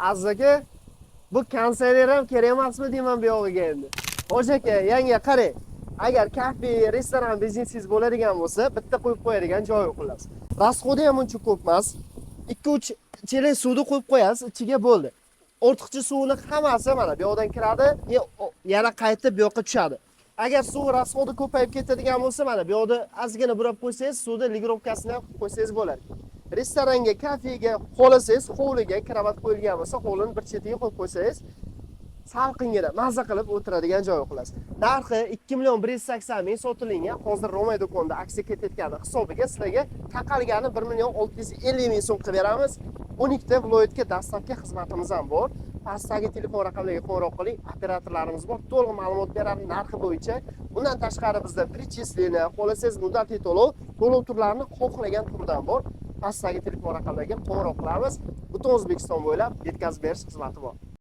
Aziz aka, bu konseyner ham kerak emasmi deyman bu yog'iga endi. Xo'ja aka, yanga qarang. Agar kafe, restoran biznesingiz bo'ladigan bo'lsa, bitta qo'yib qo'yadigan joy xullas. Rasxodi ham uncha ko'p emas. 2-3 chelak suvni qo'yib qo'yasiz, ichiga bo'ldi. Ortiqcha suvni hammasi mana bu yoqdan kiradi, yana qaytib bu yoqqa tushadi. Agar suv rasxodi ko'payib ketadigan bo'lsa, mana bu yoqda ozgina burab qo'ysangiz, suvni ligirovkasini ham qo'ysangiz bo'ladi. Restoranga, kafega xohlasangiz, hovliga kravat qo'yilgan bo'lsa, hovlini bir chetiga qo'yib qo'ysangiz, salqingina maza qilib o'tiradigan joy xullas. Narxi 2.180.000 sotilingan. Hozir Romay do'konida aksiya ketayotgani hisobiga sizlarga taqalgani 1.650.000 so'm qilib beramiz. 12 ta viloyatga dastlabki xizmatimiz ham bor. Pastdagi telefon raqamlariga qo'ng'iroq qiling. Operatorlarimiz bor. To'liq ma'lumot beradi narxi bo'yicha. Bundan tashqari bizda prichesleniya, xohlasangiz muddatli to'lov turlarini xohlagan turdan bor. Pastdagi telefon raqamlariga qo'ng'iroq qilamiz. Butun O'zbekiston bo'ylab yetkazib berish xizmati bor.